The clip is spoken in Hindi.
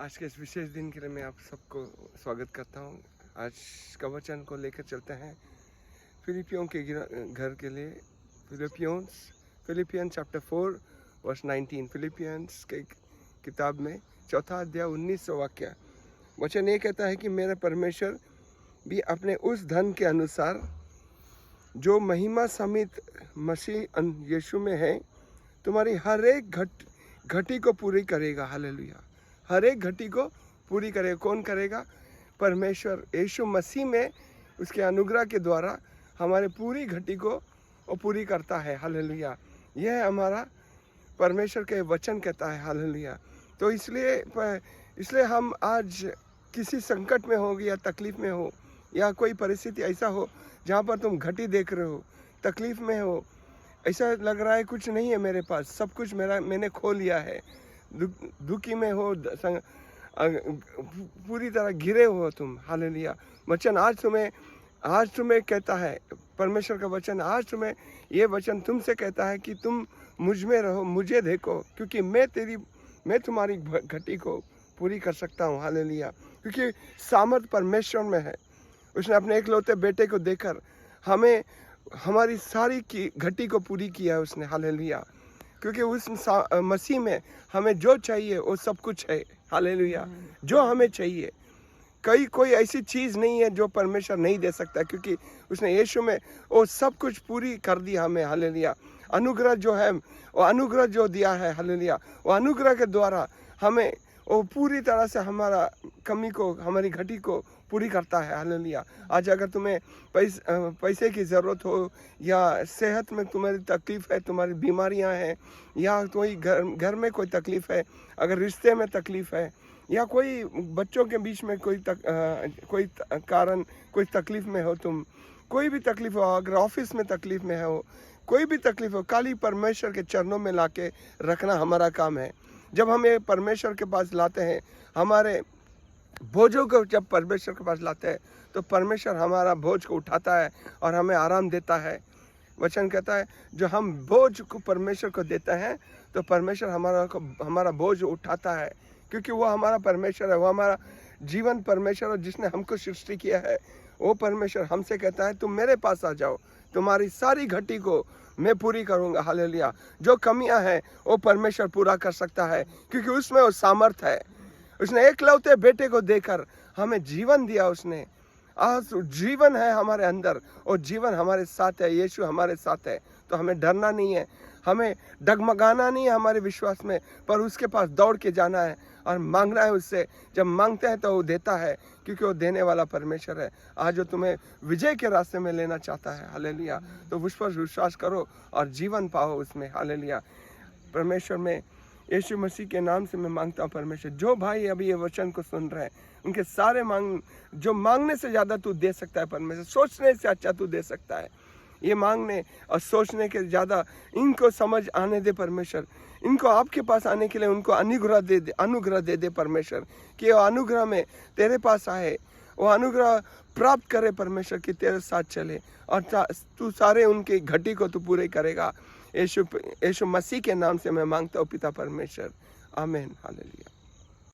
आज के इस विशेष दिन के लिए मैं आप सबको स्वागत करता हूँ। आज का वचन को लेकर चलते हैं फिलिपियों के घर के लिए। Philippian chapter 4 verse 19। फिलिपियंस के किताब में चौथा अध्याय 19 वाक्य वचन ये कहता है कि मेरा परमेश्वर भी अपने उस धन के अनुसार जो महिमा समेत मसीह यीशु में है तुम्हारी हर एक घटी को पूरी करेगा। हालेलुया। हर एक घटी को पूरी करेगा। कौन करेगा? परमेश्वर यीशु मसीह में उसके अनुग्रह के द्वारा हमारे पूरी घटी को वो पूरी करता है। हालेलुया। यह हमारा परमेश्वर के वचन कहता है। हालेलुया। तो इसलिए हम आज किसी संकट में हो या तकलीफ में हो या कोई परिस्थिति ऐसा हो जहाँ पर तुम घटी देख रहे हो, तकलीफ में हो, ऐसा लग रहा है कुछ नहीं है मेरे पास, सब कुछ मैंने खो लिया है, दुखी में हो, पूरी तरह घिरे हो तुम। हालेलुया। वचन आज तुम्हें कहता है, परमेश्वर का वचन आज तुम्हें ये वचन तुमसे कहता है कि तुम मुझ में रहो, मुझे देखो, क्योंकि मैं तुम्हारी घटी को पूरी कर सकता हूँ। हालेलुया। क्योंकि सामर्थ परमेश्वर में है। उसने अपने एकलौते बेटे को देकर हमें हमारी सारी की घटी को पूरी किया है उसने। हालेलुया। क्योंकि उस मसीह में हमें जो चाहिए वो सब कुछ है। हालेलुया। जो हमें चाहिए, कोई ऐसी चीज़ नहीं है जो परमेश्वर नहीं दे सकता, क्योंकि उसने यीशु में वो सब कुछ पूरी कर दिया हमें। हालेलुया। अनुग्रह जो है, वो अनुग्रह जो दिया है, हालेलुया, वो अनुग्रह के द्वारा हमें वो पूरी तरह से हमारा कमी को, हमारी घटी को पूरी करता है। हालेलुया। आज अगर तुम्हें पैसे की ज़रूरत हो या सेहत में तुम्हारी तकलीफ़ है, तुम्हारी बीमारियां हैं, या कोई घर में कोई तकलीफ़ है, अगर रिश्ते में तकलीफ़ है, या कोई बच्चों के बीच में कोई कारण कोई तकलीफ़ में हो, तुम कोई भी तकलीफ़ हो, अगर ऑफिस में तकलीफ़ में हो, कोई भी तकलीफ़ हो, खाली परमेश्वर के चरणों में लाके रखना हमारा काम है। जब हम ये परमेश्वर के पास लाते हैं, हमारे बोझों को जब परमेश्वर के पास लाते हैं, तो परमेश्वर हमारा बोझ को उठाता है और हमें आराम देता है। वचन कहता है जो हम बोझ को परमेश्वर को देते हैं तो परमेश्वर हमारा बोझ उठाता है, क्योंकि वो हमारा परमेश्वर है, वो हमारा जीवन परमेश्वर है जिसने हमको सृष्टि किया है। वो परमेश्वर हमसे कहता है तुम मेरे पास आ जाओ, तुम्हारी सारी घटी को मैं पूरी करूँगा। हालेलुया। जो कमियां हैं वो परमेश्वर पूरा कर सकता है, क्योंकि उसमें वो सामर्थ है। उसने एकलौते बेटे को देकर हमें जीवन दिया। उसने आज जीवन है हमारे अंदर और जीवन हमारे साथ है। यीशु हमारे साथ है, तो हमें डरना नहीं है, हमें डगमगाना नहीं है हमारे विश्वास में, पर उसके पास दौड़ के जाना है और मांगना है उससे। जब मांगते हैं तो वो देता है, क्योंकि वो देने वाला परमेश्वर है। आज जो तुम्हें विजय के रास्ते में लेना चाहता है, हालेलुया, तो उस पर विश्वास करो और जीवन पाओ उसमें। हालेलुया। परमेश्वर में यीशु मसीह के नाम से मैं मांगता हूँ परमेश्वर, जो भाई अभी ये वचन को सुन रहे हैं, उनके सारे जो मांगने से ज़्यादा तू दे सकता है परमेश्वर, सोचने से अच्छा तू दे सकता है। ये मांगने और सोचने के ज़्यादा इनको समझ आने दे परमेश्वर, इनको आपके पास आने के लिए उनको अनुग्रह दे दे परमेश्वर, कि वो अनुग्रह में तेरे पास आए, वो अनुग्रह प्राप्त करे परमेश्वर, कि तेरे साथ चले और तू सारे उनकी घटी को तू पूरे करेगा। यीशु मसीह के नाम से मैं मांगता हूँ पिता परमेश्वर, आमीन। हालेलुया।